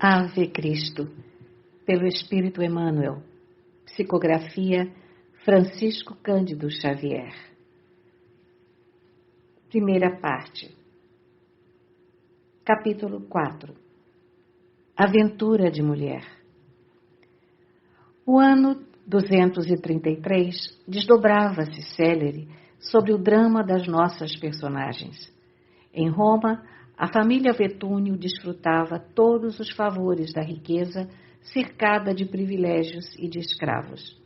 Ave Cristo, pelo Espírito Emmanuel. Psicografia Francisco Cândido Xavier. Primeira parte. Capítulo 4. Aventura de mulher. O ano 233 desdobrava-se célere sobre o drama das nossas personagens. Em Roma, a família Vetúnio desfrutava todos os favores da riqueza, cercada de privilégios e de escravos.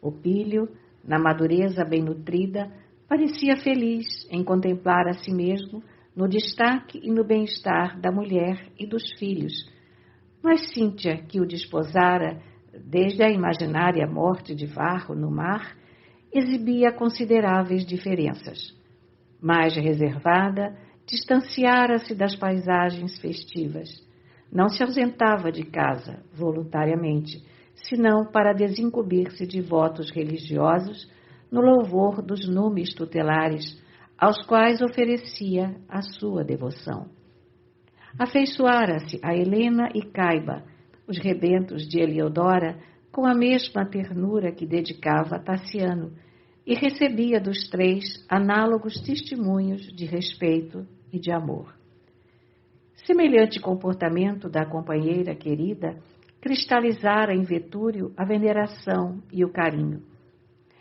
Opílio, na madureza bem nutrida, parecia feliz em contemplar a si mesmo no destaque e no bem-estar da mulher e dos filhos. Mas Cíntia, que o desposara desde a imaginária morte de Varro no mar, exibia consideráveis diferenças. Mais reservada, distanciara-se das paisagens festivas. Não se ausentava de casa, voluntariamente, senão para desincumbir-se de votos religiosos no louvor dos numes tutelares, aos quais oferecia a sua devoção. Afeiçoara-se a Helena e Caiba, os rebentos de Eliodora, com a mesma ternura que dedicava a Tassiano, e recebia dos três análogos testemunhos de respeito e de amor. Semelhante comportamento da companheira querida cristalizara em Vetúrio a veneração e o carinho.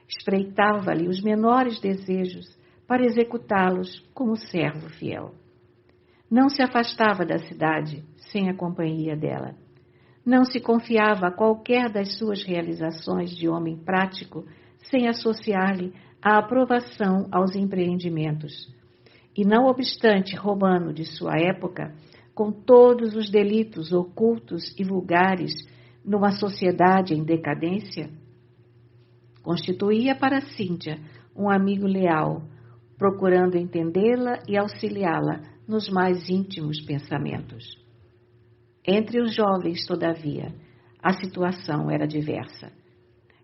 Espreitava-lhe os menores desejos para executá-los como servo fiel. Não se afastava da cidade sem a companhia dela. Não se confiava a qualquer das suas realizações de homem prático sem associar-lhe a aprovação aos empreendimentos. E não obstante romano de sua época, com todos os delitos ocultos e vulgares numa sociedade em decadência, constituía para Cíntia um amigo leal, procurando entendê-la e auxiliá-la nos mais íntimos pensamentos. Entre os jovens, todavia, a situação era diversa.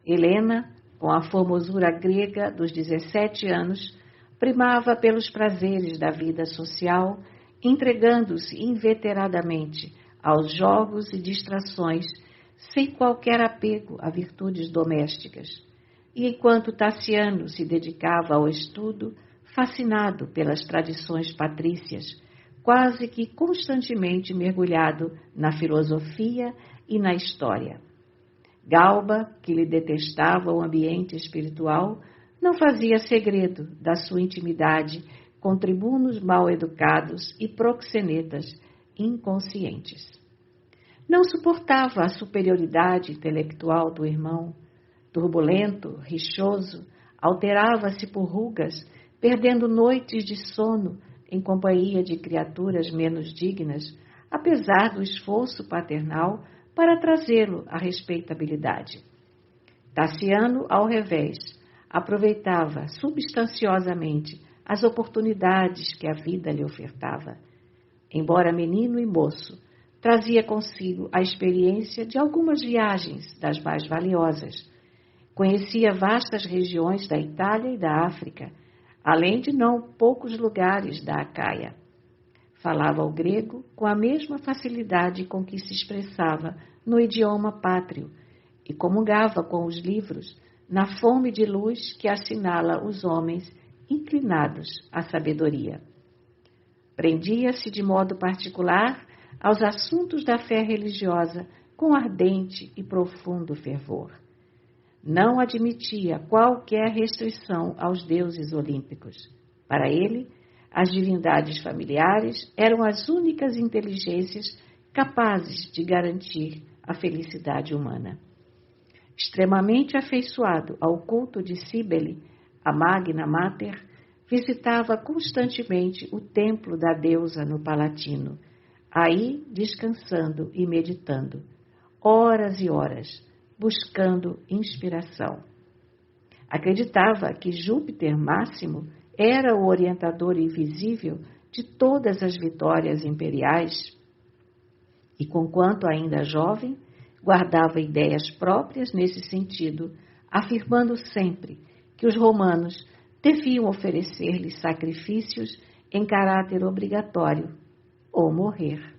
Helena, com a formosura grega dos 17 anos, primava pelos prazeres da vida social, entregando-se inveteradamente aos jogos e distrações, sem qualquer apego a virtudes domésticas. E enquanto Tassiano se dedicava ao estudo, fascinado pelas tradições patrícias, quase que constantemente mergulhado na filosofia e na história. Galba, que lhe detestava o ambiente espiritual, não fazia segredo da sua intimidade com tribunos mal educados e proxenetas inconscientes. Não suportava a superioridade intelectual do irmão. Turbulento, rixoso, alterava-se por rugas, perdendo noites de sono em companhia de criaturas menos dignas, apesar do esforço paternal para trazê-lo à respeitabilidade. Tassiano, ao revés, aproveitava substanciosamente as oportunidades que a vida lhe ofertava. Embora menino e moço, trazia consigo a experiência de algumas viagens das mais valiosas. Conhecia vastas regiões da Itália e da África, além de não poucos lugares da Acaia. Falava o grego com a mesma facilidade com que se expressava no idioma pátrio e comungava com os livros na fome de luz que assinala os homens inclinados à sabedoria. Prendia-se de modo particular aos assuntos da fé religiosa com ardente e profundo fervor. Não admitia qualquer restrição aos deuses olímpicos. Para ele, as divindades familiares eram as únicas inteligências capazes de garantir a felicidade humana. Extremamente afeiçoado ao culto de Cíbele, a Magna Mater, visitava constantemente o templo da deusa no Palatino, aí descansando e meditando, horas e horas, buscando inspiração. Acreditava que Júpiter Máximo era o orientador invisível de todas as vitórias imperiais e, conquanto ainda jovem, guardava ideias próprias nesse sentido, afirmando sempre que os romanos deviam oferecer-lhe sacrifícios em caráter obrigatório ou morrer.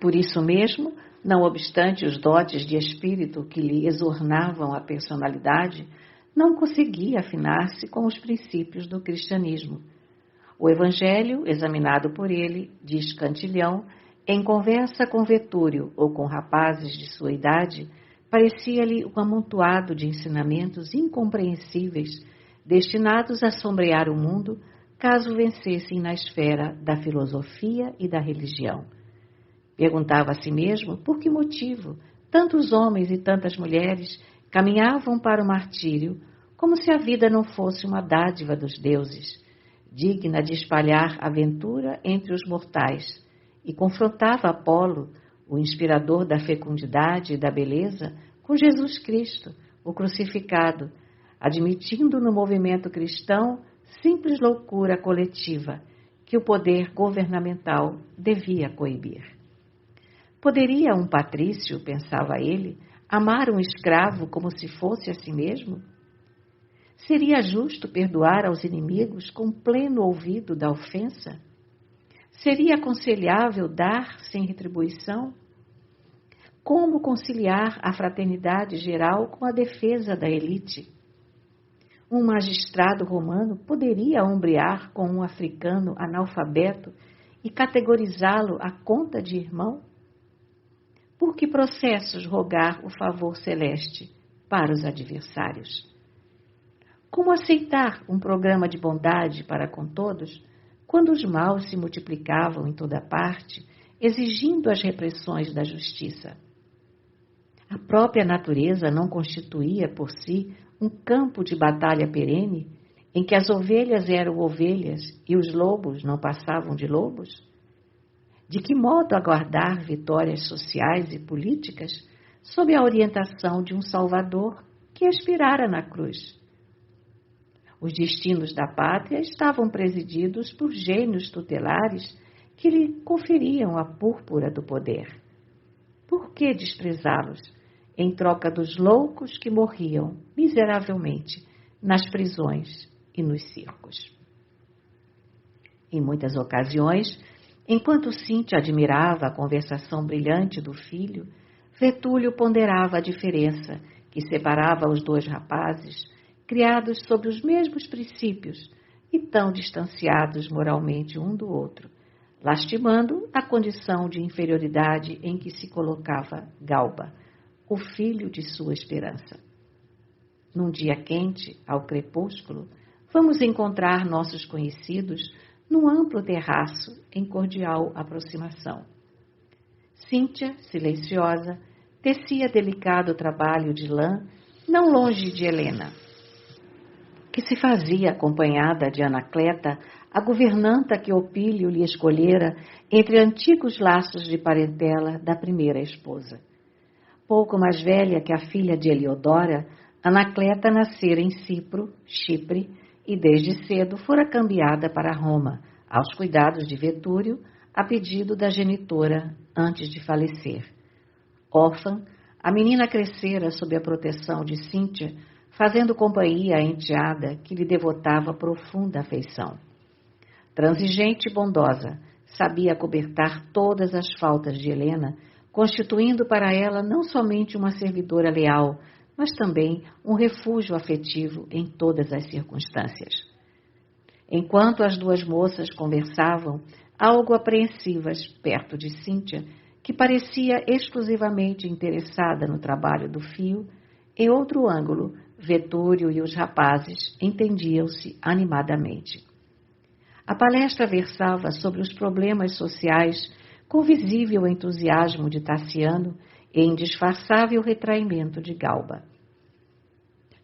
Por isso mesmo, não obstante os dotes de espírito que lhe exornavam a personalidade, não conseguia afinar-se com os princípios do cristianismo. O Evangelho, examinado por ele, diz Cantilhão, em conversa com Vetúrio ou com rapazes de sua idade, parecia-lhe um amontoado de ensinamentos incompreensíveis, destinados a sombrear o mundo, caso vencessem na esfera da filosofia e da religião. Perguntava a si mesmo por que motivo tantos homens e tantas mulheres caminhavam para o martírio, como se a vida não fosse uma dádiva dos deuses, digna de espalhar aventura entre os mortais, e confrontava Apolo, o inspirador da fecundidade e da beleza, com Jesus Cristo, o crucificado, admitindo no movimento cristão simples loucura coletiva que o poder governamental devia coibir. Poderia um patrício, pensava ele, amar um escravo como se fosse a si mesmo? Seria justo perdoar aos inimigos com pleno ouvido da ofensa? Seria aconselhável dar sem retribuição? Como conciliar a fraternidade geral com a defesa da elite? Um magistrado romano poderia ombrear com um africano analfabeto e categorizá-lo à conta de irmão? Por que processos rogar o favor celeste para os adversários? Como aceitar um programa de bondade para com todos, quando os maus se multiplicavam em toda parte, exigindo as repressões da justiça? A própria natureza não constituía por si um campo de batalha perene, em que as ovelhas eram ovelhas e os lobos não passavam de lobos? De que modo aguardar vitórias sociais e políticas sob a orientação de um Salvador que expirara na cruz? Os destinos da pátria estavam presididos por gênios tutelares que lhe conferiam a púrpura do poder. Por que desprezá-los em troca dos loucos que morriam miseravelmente nas prisões e nos circos? Em muitas ocasiões, enquanto Cíntia admirava a conversação brilhante do filho, Vetúlio ponderava a diferença que separava os dois rapazes, criados sob os mesmos princípios e tão distanciados moralmente um do outro, lastimando a condição de inferioridade em que se colocava Galba, o filho de sua esperança. Num dia quente, ao crepúsculo, vamos encontrar nossos conhecidos num amplo terraço em cordial aproximação. Cíntia, silenciosa, tecia delicado trabalho de lã não longe de Helena, que se fazia acompanhada de Anacleta, a governanta que Opílio lhe escolhera entre antigos laços de parentela da primeira esposa. Pouco mais velha que a filha de Heliodora, Anacleta nascera em Chipre, e desde cedo fora cambiada para Roma, aos cuidados de Vetúrio, a pedido da genitora antes de falecer. Órfã, a menina crescera sob a proteção de Cíntia, fazendo companhia à enteada que lhe devotava profunda afeição. Transigente e bondosa, sabia cobertar todas as faltas de Helena, constituindo para ela não somente uma servidora leal, mas também um refúgio afetivo em todas as circunstâncias. Enquanto as duas moças conversavam, algo apreensivas perto de Cíntia, que parecia exclusivamente interessada no trabalho do fio, em outro ângulo, Vetúrio e os rapazes entendiam-se animadamente. A palestra versava sobre os problemas sociais com visível entusiasmo de Tassiano e indisfarçável retraimento de Galba.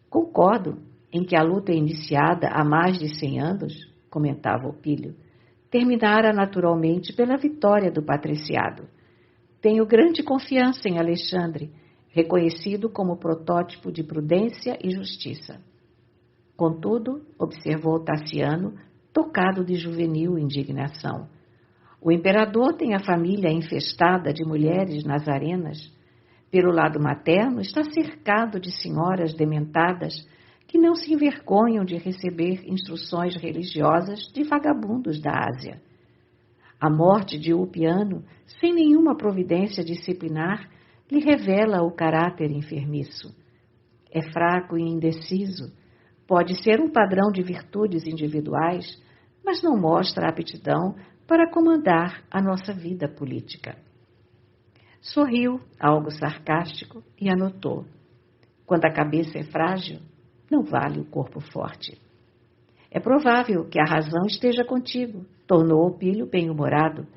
Concordo em que a luta iniciada há mais de 100 anos, comentava Opílio, terminara naturalmente pela vitória do patriciado. Tenho grande confiança em Alexandre, reconhecido como protótipo de prudência e justiça. Contudo, observou Tassiano, tocado de juvenil indignação, o imperador tem a família infestada de mulheres nazarenas. Pelo lado materno, está cercado de senhoras dementadas que não se envergonham de receber instruções religiosas de vagabundos da Ásia. A morte de Ulpiano, sem nenhuma providência disciplinar, lhe revela o caráter enfermiço. É fraco e indeciso, pode ser um padrão de virtudes individuais, mas não mostra aptidão para comandar a nossa vida política. Sorriu, algo sarcástico, e anotou: quando a cabeça é frágil, não vale o corpo forte. É provável que a razão esteja contigo, tornou Opílio bem-humorado.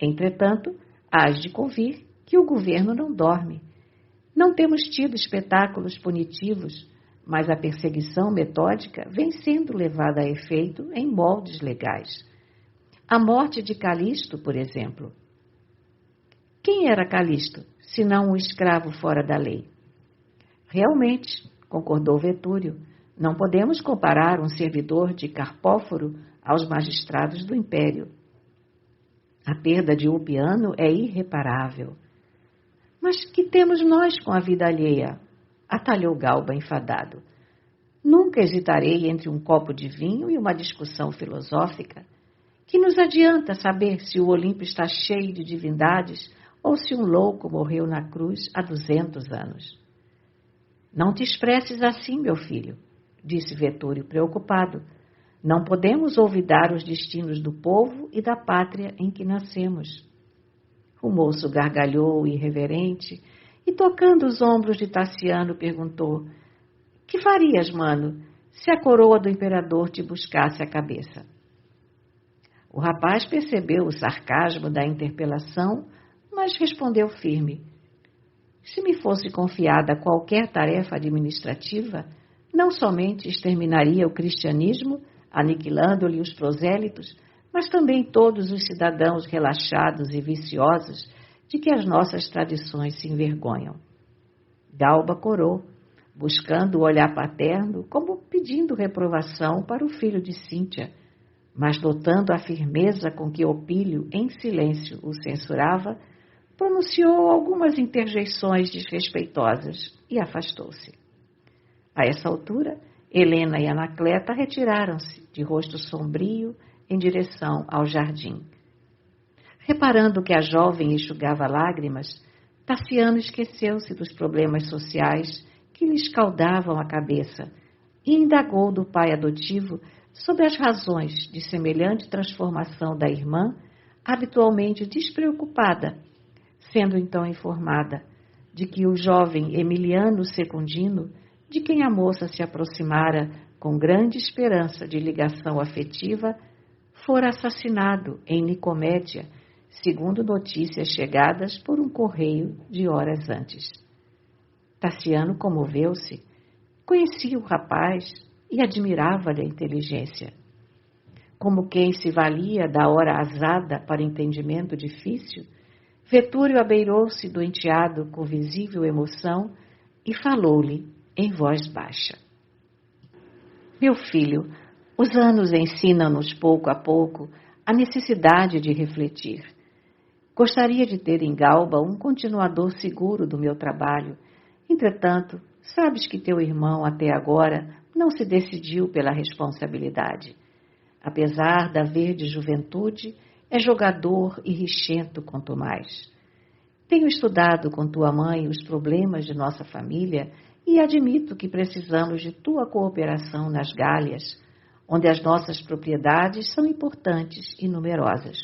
Entretanto, hás de convir que o governo não dorme. Não temos tido espetáculos punitivos, mas a perseguição metódica vem sendo levada a efeito em moldes legais. A morte de Calixto, por exemplo. Quem era Calixto, senão um escravo fora da lei? Realmente, concordou Vetúrio, não podemos comparar um servidor de Carpóforo aos magistrados do Império. A perda de Ulpiano é irreparável. Mas que temos nós com a vida alheia? Atalhou Galba enfadado. Nunca hesitarei entre um copo de vinho e uma discussão filosófica. Que nos adianta saber se o Olimpo está cheio de divindades ou se um louco morreu na cruz há 200 anos? Não te expresses assim, meu filho, disse Vetúrio preocupado. Não podemos olvidar os destinos do povo e da pátria em que nascemos. O moço gargalhou irreverente e, tocando os ombros de Tassiano, perguntou: que farias, mano, se a coroa do imperador te buscasse a cabeça? O rapaz percebeu o sarcasmo da interpelação, mas respondeu firme: se me fosse confiada qualquer tarefa administrativa, não somente exterminaria o cristianismo, aniquilando-lhe os prosélitos, mas também todos os cidadãos relaxados e viciosos de que as nossas tradições se envergonham. Galba corou, buscando o olhar paterno, como pedindo reprovação para o filho de Cíntia, mas notando a firmeza com que Opílio, em silêncio, o censurava, pronunciou algumas interjeições desrespeitosas e afastou-se. A essa altura, Helena e Anacleta retiraram-se, de rosto sombrio, em direção ao jardim. Reparando que a jovem enxugava lágrimas, Tassiano esqueceu-se dos problemas sociais que lhe escaldavam a cabeça e indagou do pai adotivo sobre as razões de semelhante transformação da irmã, habitualmente despreocupada, sendo então informada de que o jovem Emiliano Secundino, de quem a moça se aproximara com grande esperança de ligação afetiva, fora assassinado em Nicomédia, segundo notícias chegadas por um correio de horas antes. Tassiano comoveu-se, conhecia o rapaz e admirava-lhe a inteligência. Como quem se valia da hora azada para entendimento difícil, Vetúrio abeirou-se do enteado com visível emoção e falou-lhe em voz baixa: meu filho, os anos ensinam-nos pouco a pouco a necessidade de refletir. Gostaria de ter em Galba um continuador seguro do meu trabalho. Entretanto, sabes que teu irmão até agora não se decidiu pela responsabilidade. Apesar da verde juventude, é jogador e richento quanto mais. Tenho estudado com tua mãe os problemas de nossa família e admito que precisamos de tua cooperação nas Gálias, onde as nossas propriedades são importantes e numerosas.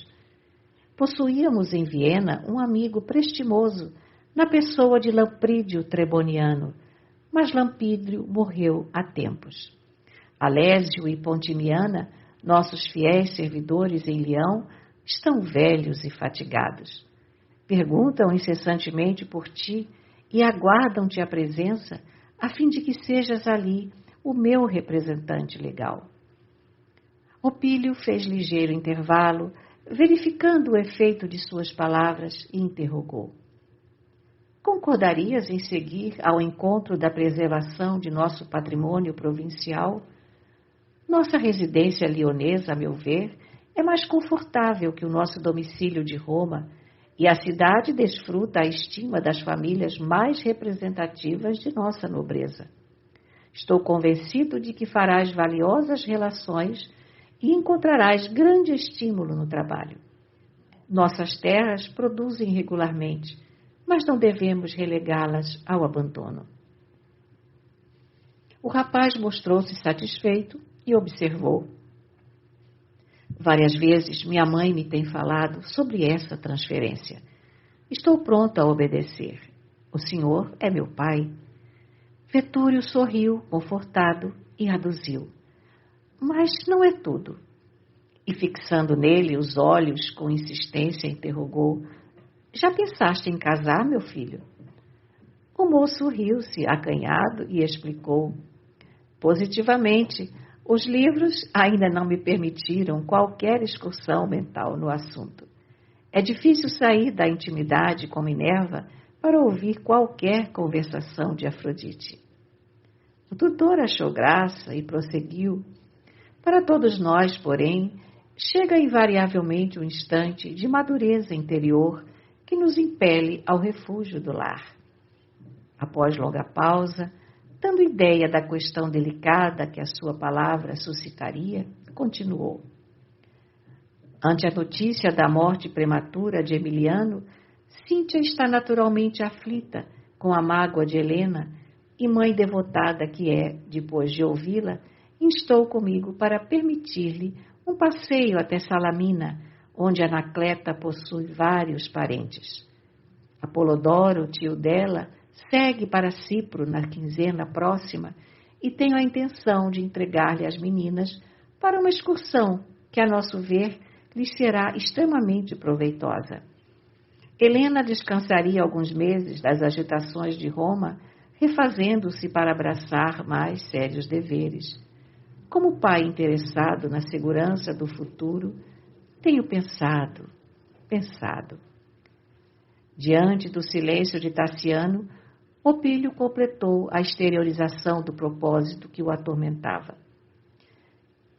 Possuíamos em Viena um amigo prestimoso na pessoa de Lamprídio Treboniano, mas Lampídrio morreu há tempos. Alésio e Pontimiana, nossos fiéis servidores em Leão, estão velhos e fatigados. Perguntam incessantemente por ti e aguardam-te a presença, a fim de que sejas ali o meu representante legal. Opílio fez ligeiro intervalo, verificando o efeito de suas palavras, e interrogou: concordarias em seguir ao encontro da preservação de nosso patrimônio provincial? Nossa residência leonesa, a meu ver, é mais confortável que o nosso domicílio de Roma, e a cidade desfruta a estima das famílias mais representativas de nossa nobreza. Estou convencido de que farás valiosas relações e encontrarás grande estímulo no trabalho. Nossas terras produzem regularmente, mas não devemos relegá-las ao abandono. O rapaz mostrou-se satisfeito e observou. Várias vezes minha mãe me tem falado sobre essa transferência. Estou pronto a obedecer. O senhor é meu pai. Vetúrio sorriu, confortado, e aduziu. Mas não é tudo. E fixando nele os olhos com insistência, interrogou. Já pensaste em casar, meu filho? O moço riu-se, acanhado, e explicou. Positivamente, os livros ainda não me permitiram qualquer excursão mental no assunto. É difícil sair da intimidade com Minerva para ouvir qualquer conversação de Afrodite. O tutor achou graça e prosseguiu. Para todos nós, porém, chega invariavelmente um instante de madureza interior que nos impele ao refúgio do lar. Após longa pausa, dando ideia da questão delicada que a sua palavra suscitaria, continuou. Ante a notícia da morte prematura de Emiliano, Cíntia está naturalmente aflita com a mágoa de Helena e, mãe devotada que é, depois de ouvi-la, instou comigo para permitir-lhe um passeio até Salamina, onde Anacleta possui vários parentes. Apolodoro, tio dela, segue para Cipro na quinzena próxima e tenho a intenção de entregar-lhe as meninas para uma excursão que, a nosso ver, lhes será extremamente proveitosa. Helena descansaria alguns meses das agitações de Roma, refazendo-se para abraçar mais sérios deveres. Como pai interessado na segurança do futuro, tenho pensado. Diante do silêncio de Tassiano, Opílio completou a exteriorização do propósito que o atormentava.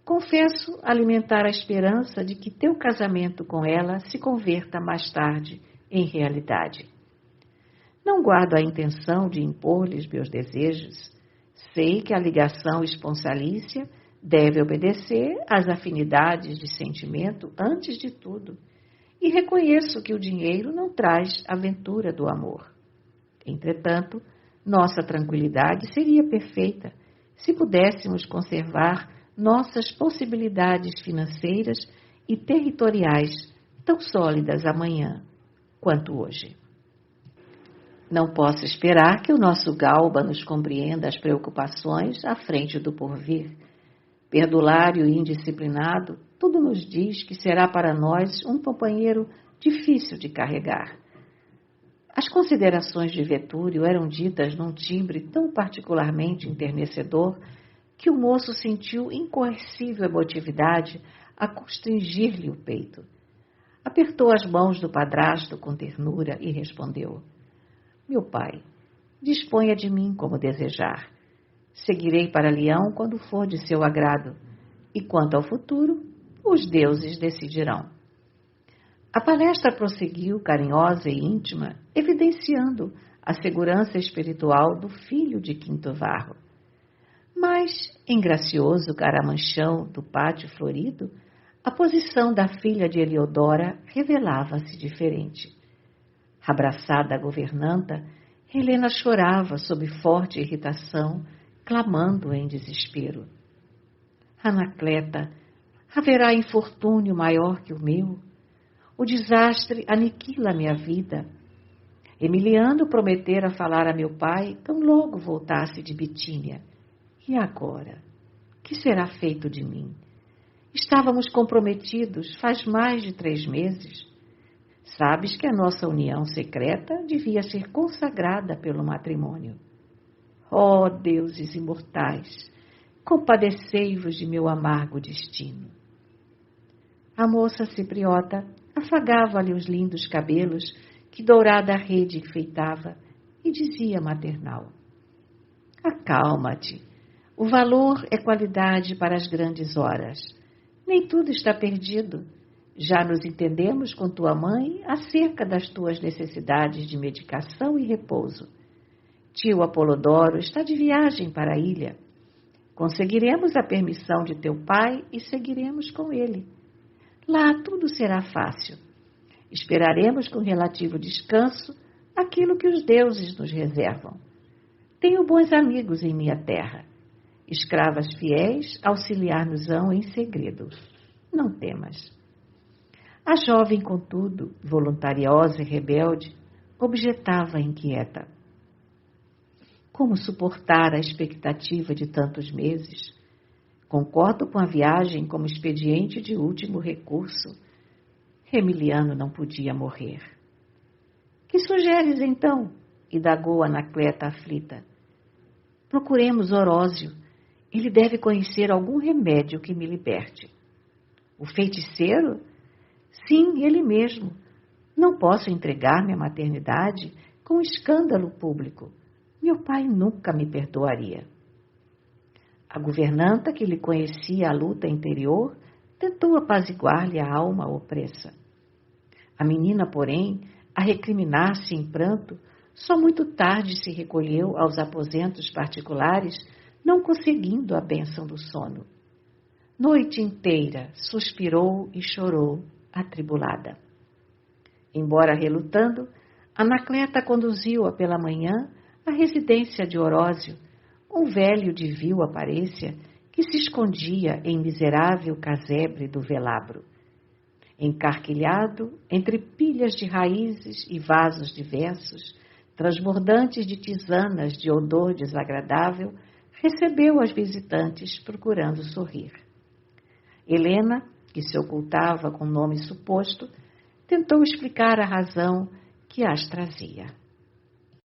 Confesso alimentar a esperança de que teu casamento com ela se converta mais tarde em realidade. Não guardo a intenção de impor-lhes meus desejos. Sei que a ligação esponsalícia deve obedecer às afinidades de sentimento antes de tudo, e reconheço que o dinheiro não traz a ventura do amor. Entretanto, nossa tranquilidade seria perfeita se pudéssemos conservar nossas possibilidades financeiras e territoriais tão sólidas amanhã quanto hoje. Não posso esperar que o nosso Galba nos compreenda as preocupações à frente do porvir. Perdulário e indisciplinado, tudo nos diz que será para nós um companheiro difícil de carregar. As considerações de Vetúrio eram ditas num timbre tão particularmente enternecedor que o moço sentiu incoercível emotividade a constringir-lhe o peito. Apertou as mãos do padrasto com ternura e respondeu: Meu pai, disponha de mim como desejar. Seguirei para Leão quando for de seu agrado, e quanto ao futuro, os deuses decidirão. A palestra prosseguiu carinhosa e íntima, evidenciando a segurança espiritual do filho de Quinto Varro. Mas, em gracioso caramanchão do pátio florido, a posição da filha de Heliodora revelava-se diferente. Abraçada à governanta, Helena chorava sob forte irritação, clamando em desespero. Anacleta, haverá infortúnio maior que o meu? O desastre aniquila minha vida. Emiliano prometera falar a meu pai tão logo voltasse de Bitínia. E agora? Que será feito de mim? Estávamos comprometidos faz mais de 3 meses. Sabes que a nossa união secreta devia ser consagrada pelo matrimônio. Ó deuses imortais, compadecei-vos de meu amargo destino. A moça cipriota afagava-lhe os lindos cabelos que dourada rede enfeitava e dizia maternal: Acalma-te, o valor é qualidade para as grandes horas. Nem tudo está perdido. Já nos entendemos com tua mãe acerca das tuas necessidades de medicação e repouso. Tio Apolodoro está de viagem para a ilha. Conseguiremos a permissão de teu pai e seguiremos com ele. Lá tudo será fácil. Esperaremos com relativo descanso aquilo que os deuses nos reservam. Tenho bons amigos em minha terra. Escravas fiéis auxiliar-nos-ão em segredo. Não temas. A jovem, contudo, voluntariosa e rebelde, objetava inquieta. Como suportar a expectativa de tantos meses? Concordo com a viagem como expediente de último recurso. Remiliano não podia morrer. Que sugeres, então? Indagou Anacleta aflita. Procuremos Orósio. Ele deve conhecer algum remédio que me liberte. O feiticeiro? Sim, ele mesmo. Não posso entregar-me à maternidade com escândalo público. Meu pai nunca me perdoaria. A governanta, que lhe conhecia a luta interior, tentou apaziguar-lhe a alma opressa. A menina, porém, a recriminar-se em pranto, só muito tarde se recolheu aos aposentos particulares, não conseguindo a bênção do sono. Noite inteira suspirou e chorou, atribulada. Embora relutando, Anacleta conduziu-a pela manhã à residência de Orósio, um velho de vil aparência que se escondia em miserável casebre do velabro. Encarquilhado entre pilhas de raízes e vasos diversos, transbordantes de tisanas de odor desagradável, recebeu as visitantes procurando sorrir. Helena, que se ocultava com nome suposto, tentou explicar a razão que as trazia.